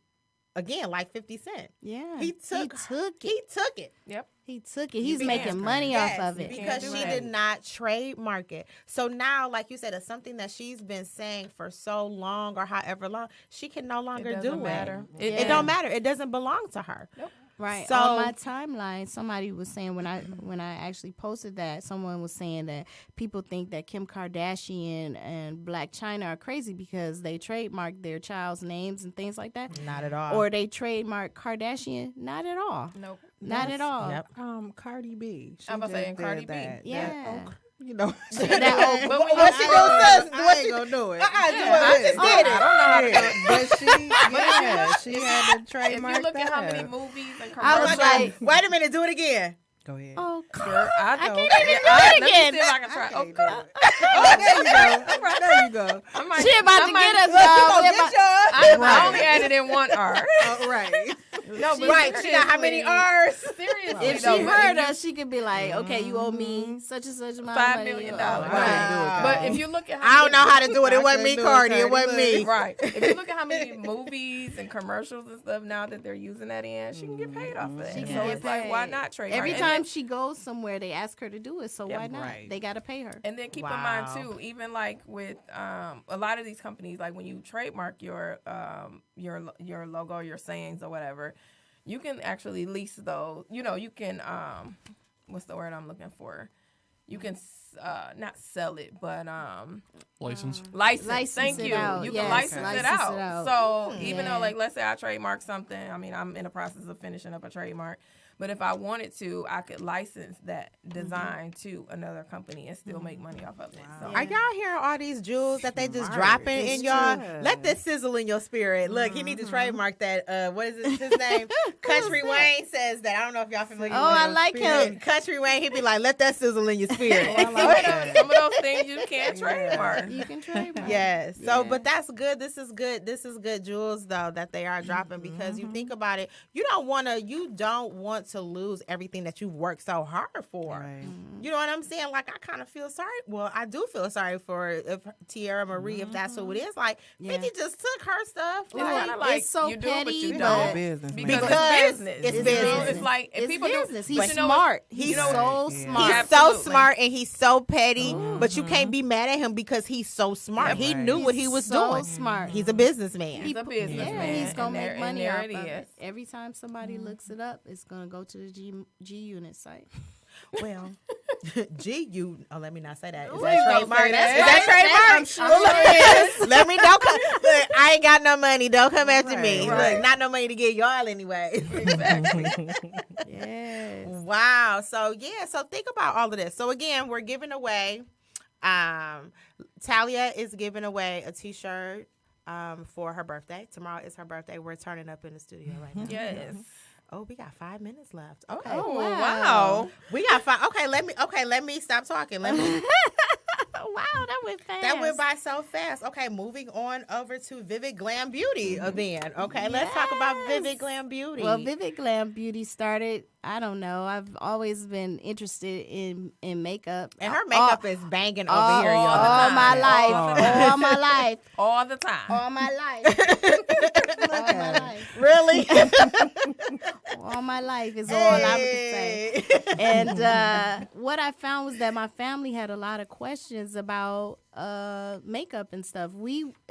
again, like 50 Cent. Yeah. He took it. He took it. Yep. He took it. He's can't. making money off of it. Because Can't do she that. did not trademark it. So now, like you said, it's something that she's been saying for so long or however long, she can no longer do doesn't matter. it. Yeah. It don't matter. It doesn't belong to her. Nope. Right. So- on my timeline, somebody was saying when I actually posted that, someone was saying that people think that Kim Kardashian and Black China are crazy because they trademark their child's names and things like that. Not at all. Or they trademark Kardashian. Not at all. Nope. Not at all. Yep. Cardi B. She I'm about to say, just Cardi did B. that. Yeah. You know, But when What she do, sis? I ain't gonna do it. I just did it. I don't know how to do it. But she had to If trademark you look at how that. many movies and I was commercials, like, Wait a minute. Do it again. Go ahead. oh, girl, I know. can't even do it Let again. me see if I can try. Okay, there you go. There you go. I might, she about I to might- get us, Look, you y'all. gonna We get about- I only added in one R. Oh, right. No, but Right. She got how many R's? Seriously, If though, she but heard if you- us, she could be like, okay, you owe me such and such amount $5 of money. million. Wow. But if you look at I how don't know how to do it. It I wasn't me, couldn't do it, Cardi. It Cardi. wasn't me. right. If you look at how many movies and commercials and stuff now that they're using that in, she can get paid off of that. She can So get it's like, why paid. not trademark? Every And time then- she goes somewhere, they ask her to do it. So Yep. why not? Right. They got to pay her. And then keep Wow. in mind too, even like with a lot of these companies, like when you trademark your logo, your sayings or whatever, you can actually lease those. You know, you can what's the word I'm looking for? You can not sell it, but License. license. License Thank it you. out. You Yes, can license license it out. it out. So even Yeah. though, like, let's say I trademark something, I mean, I'm in the process of finishing up a trademark. But if I wanted to, I could license that design to another company and still make money off of it. So Are y'all hearing all these jewels that they just Smart. dropping It's in y'all? true. Let this sizzle in your spirit. Look, he needs to trademark that. What is his name? Country Wayne says that. I don't know if y'all familiar Oh, with I him. like him. Country Wayne, he'd be like, let that sizzle in your spirit. some of those things you can't trademark. You can trademark. Yes. So, Yeah. but that's good. This is good. This is good jewels though that they are dropping because you think about it. You don't want to lose everything that you worked so hard for. Right. You know what I'm saying? Like I kind of feel sorry. Well, I do feel sorry for if Tierra Marie, if that's who it is. Like 50 just took her stuff. It's Like, kind of like it's so you do it, but petty, you but- don't. Business, Because Because it's business. it's You know, business. It's like if It's people business. do. He's but you know what? smart. He's He's so so Yeah. smart. he's so Absolutely. smart and he's so petty, but you can't be mad at him because he's so smart. Yep. He Right. knew what he was so doing. smart. He's a businessman. He's a businessman. Yeah, he's gonna and make money and off there of it it. is. Every time somebody looks it up, it's gonna go to the G Unit site. Well, G-U. Oh, let me not say that. Is Please that don't trademark? say that. Is that trademark? I'm sure Well, it look, let me don't come. Look, I ain't got no money. Don't come after me. Right. Look, not no money to get y'all anyway. Exactly. Yes. Wow. So yeah. So think about all of this. So again, we're giving away. Talia is giving away a T-shirt for her birthday. Tomorrow is her birthday. We're turning up in the studio right now. Yes. Oh, we got 5 minutes left. Okay. Oh wow. wow. We got 5. Okay, let me stop talking. Let me. Wow, that went fast. That went by so fast. Okay, moving on over to Vivid Glam Beauty then. Okay, let's talk about Vivid Glam Beauty. Well, Vivid Glam Beauty started, I don't know, I've always been interested in makeup. and her makeup is banging over all, here, all y'all. the all time. my life. Oh. All my life. All the time. All my life. All my life. Really? All my life is all I would say. And what I found was that my family had a lot of questions about makeup and stuff.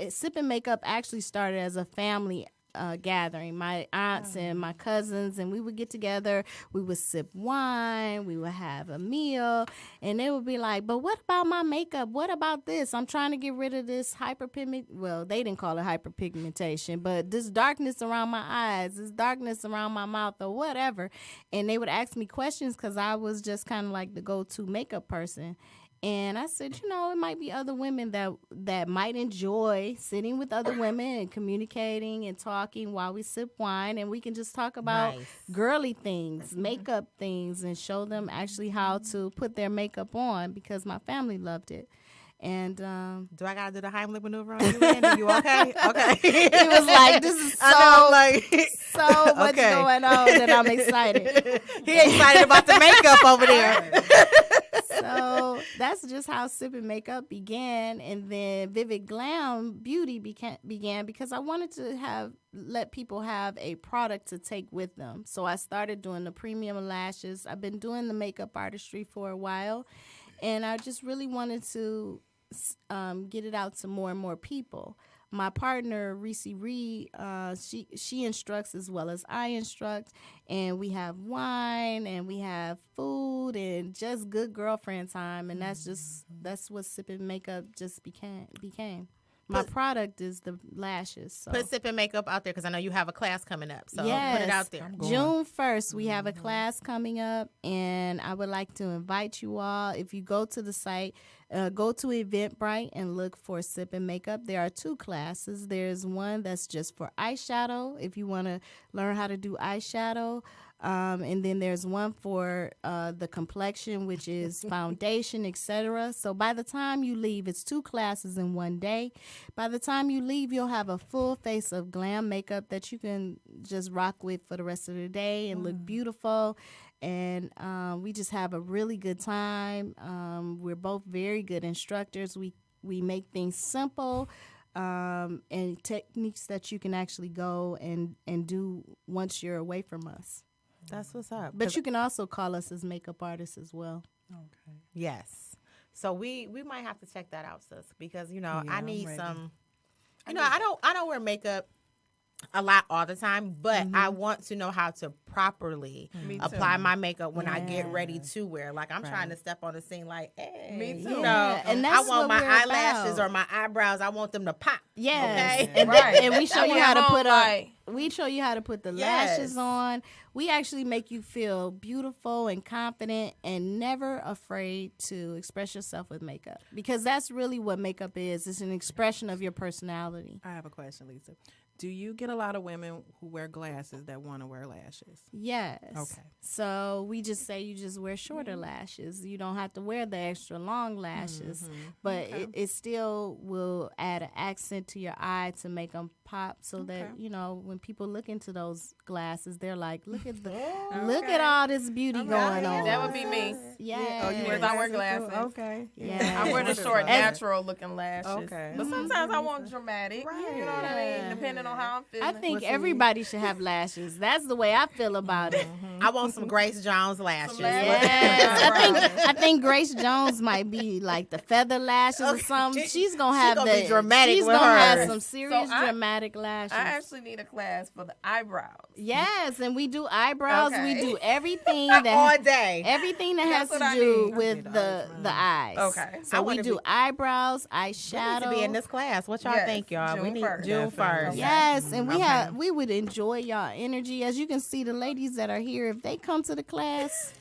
Sipping Makeup actually started as a family gathering. My aunts and my cousins, and we would get together. We would sip wine. We would have a meal, and they would be like, "But what about my makeup? What about this? I'm trying to get rid of this hyperpigment. Well, they didn't call it hyperpigmentation, but this darkness around my eyes, this darkness around my mouth, or whatever." And they would ask me questions because I was just kind of like the go-to makeup person. And I said, it might be other women that might enjoy sitting with other women and communicating and talking while we sip wine, and we can just talk about Nice. girly things, makeup things, and show them actually how to put their makeup on, because my family loved it. And Do I gotta do the Heimlich maneuver on you, Andy? You okay? Okay. he was like, "This is so much Okay. going on that I'm excited." He excited about the makeup over there. So that's just how Sip and Makeup began, and then Vivid Glam Beauty began because I wanted to let people have a product to take with them. So I started doing the premium lashes. I've been doing the makeup artistry for a while, and I just really wanted to get it out to more and more people. My partner, Reese Reed, she instructs as well as I instruct, and we have wine and we have food and just good girlfriend time, and that's what Sip and Makeup just became. My product is the lashes. So. Put Sip and Makeup out there because I know you have a class coming up. So Yes. put it out there. June 1st, we have a class coming up, and I would like to invite you all. If you go to the site, go to Eventbrite and look for Sip and Makeup. There are 2 classes. There's one that's just for eyeshadow, if you want to learn how to do eyeshadow. And then there's one for the complexion, which is foundation, etc. So by the time you leave, it's 2 classes in one day. By the time you leave, you'll have a full face of glam makeup that you can just rock with for the rest of the day and look beautiful. And we just have a really good time. We're both very good instructors. We make things simple. And techniques that you can actually go and do once you're away from us. That's what's up. But you can also call us as makeup artists as well. Okay. Yes. So we might have to check that out, sis, because Yeah, I need I'm ready. some. I don't wear makeup a lot all the time, but I want to know how to properly Me too. apply my makeup when I get ready to wear. Like I'm trying to step on the scene, like, hey, Me too. you know, Yeah, and I that's want what my we're eyelashes about. or my eyebrows. I want them to pop. Yes. Okay. And, Right. and we show I you went how to home put like- we show you how to put the Yes. lashes on. We actually make you feel beautiful and confident and never afraid to express yourself with makeup, because that's really what makeup is. It's an expression of your personality. I have a question, Lisa. Do you get a lot of women who wear glasses that want to wear lashes? Yes. Okay. So we just say you just wear shorter lashes. You don't have to wear the extra long lashes, but it still will add an accent to your eye to make them pop, so that when people look into those glasses, they're like, look at all this beauty going on. That would be me. Yeah. Because I wear glasses. Okay. Yeah. I wear the short, natural looking lashes. Okay. But sometimes I want dramatic. You know what I mean? Depending on how I'm feeling. I think everybody should have lashes. That's the way I feel about it. I want some Grace Jones lashes. Yes. I think Grace Jones might be like the feather lashes or something. She's gonna have gonna be dramatic She's with gonna have hers. some serious So I- dramatic lashes. I actually need a class for the eyebrows. Yes, and we do eyebrows. Okay. We do everything All that day. everything that has That's to what I do need. with the eyes. Okay. I So we wanna do be- eyebrows, We need eyeshadow. to be in this class. What y'all Yes, think, y'all? We June need 1st. June Definitely. 1st. Yes, and we would enjoy y'all energy. As you can see, the ladies that are here, if they come to the class,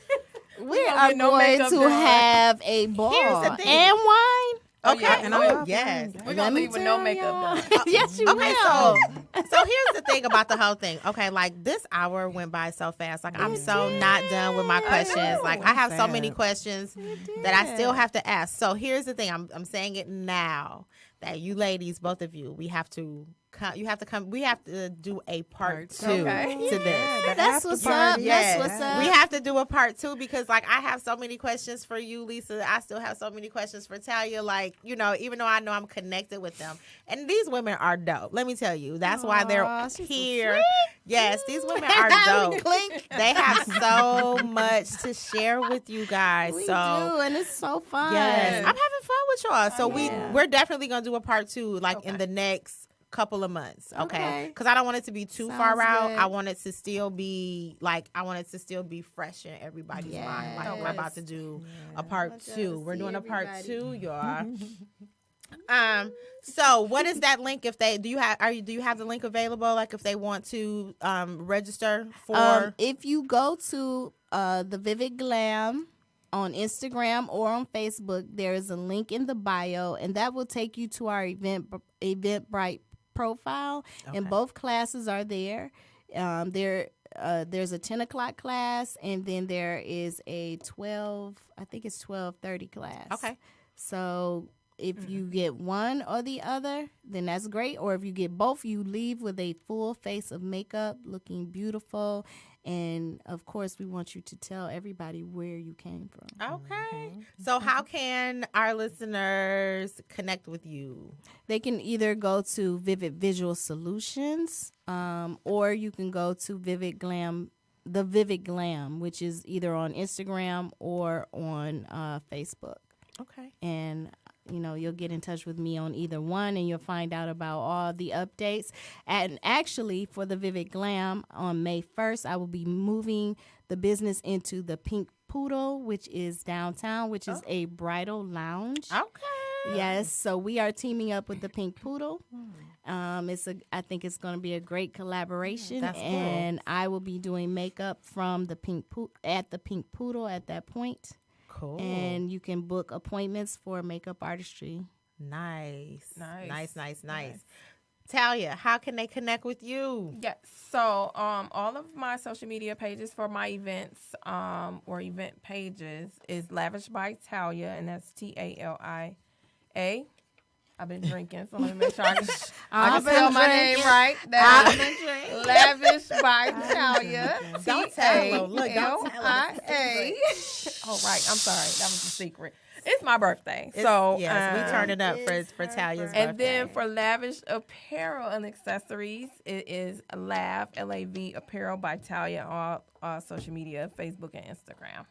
we gonna are get no going makeup to done. have a ball the thing. and wine. Okay. yeah, and I love yes. We're Let going to me leave with no tell makeup y'all. done. Yes, you Okay, will. so here's the thing about the whole thing. Okay, like this hour went by so fast. Like I'm so not done with my questions. Like I have so many questions that I still have to ask. So here's the thing. I'm saying it now that you ladies, both of you, we have to come. You have to come. We have to do a part 2 Okay. to this. That's what's up. party. Yes. That's what's up. We have to do a part 2 because, like, I have so many questions for you, Lisa. I still have so many questions for Talia. Like, even though I know I'm connected with them. And these women are dope. Let me tell you. That's why they're Aw, she's so here. sweet. Yes, these women are dope. They have so much to share with you guys. We so do, and it's so fun. yes, I'm having fun with y'all. So yeah. we're definitely gonna do a part 2, like in the next couple of months. Okay, Okay. because I don't want it to be too Sounds far out. good. I want it to still be fresh in everybody's mind. Like we're Yes. about to do a part Let's 2. go We're see doing a part everybody. 2, y'all. So what is that link? If they do you have the link available? Like if they want to register for If you go to the Vivid Glam on Instagram or on Facebook, there is a link in the bio, and that will take you to our Eventbrite profile. And both classes are there. There's a 10 o'clock class, and then there is a 12:30 class. Okay. So if you get one or the other, then that's great. Or if you get both, you leave with a full face of makeup, looking beautiful. And, of course, we want you to tell everybody where you came from. Okay. So how can our listeners connect with you? They can either go to Vivid Visual Solutions, or you can go to The Vivid Glam, which is either on Instagram or on Facebook. Okay. And you'll get in touch with me on either one, and you'll find out about all the updates. And actually, for the Vivid Glam, on May 1st, I will be moving the business into the Pink Poodle, which is downtown, which is a bridal lounge. Okay. Yes, so we are teaming up with the Pink Poodle. I think it's going to be a great collaboration. That's cool. And I will be doing makeup from the at the Pink Poodle at that point. Cool. And you can book appointments for makeup artistry. Nice. Talia, how can they connect with you? Yes. So all of my social media pages for my events or event pages is Lavish by Talia, and that's TALIA. I've been drinking, so let me make sure I can spell my name right. That's Lavish by Talia. Don't tell them. Look, don't tell them. TALIA. Oh, right. I'm sorry. That was a secret. It's my birthday. So yes, we turn it up for Talia's birthday. And then for Lavish Apparel and Accessories, it is LAV Apparel by Talia on all social media, Facebook and Instagram.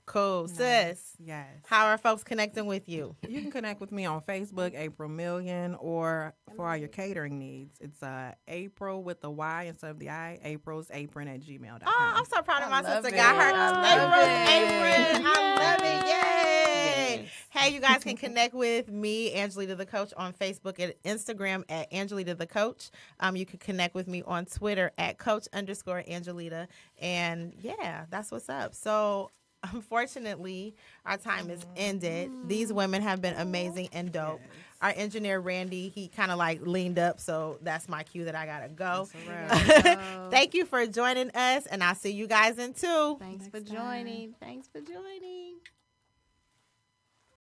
Cool. Sis, Yes. how are folks connecting with you? You can connect with me on Facebook, April Million, or for all your catering needs, it's April with the Y instead of the I, aprilsapron@gmail.com. Oh, I'm so proud of my love sister. it. Got her I love April's it. apron. I love it. Yay. Hey, you guys can connect with me, Angelita the Coach, on Facebook and Instagram at Angelita the Coach. You can connect with me on Twitter at Coach_Angelita. And yeah, that's what's up. So unfortunately, our time is ended. These women have been amazing and dope. Our engineer, Randy, he kind of like leaned up, so that's my cue that I got to go. Thank you for joining us, and I'll see you guys in 2. Thanks for joining.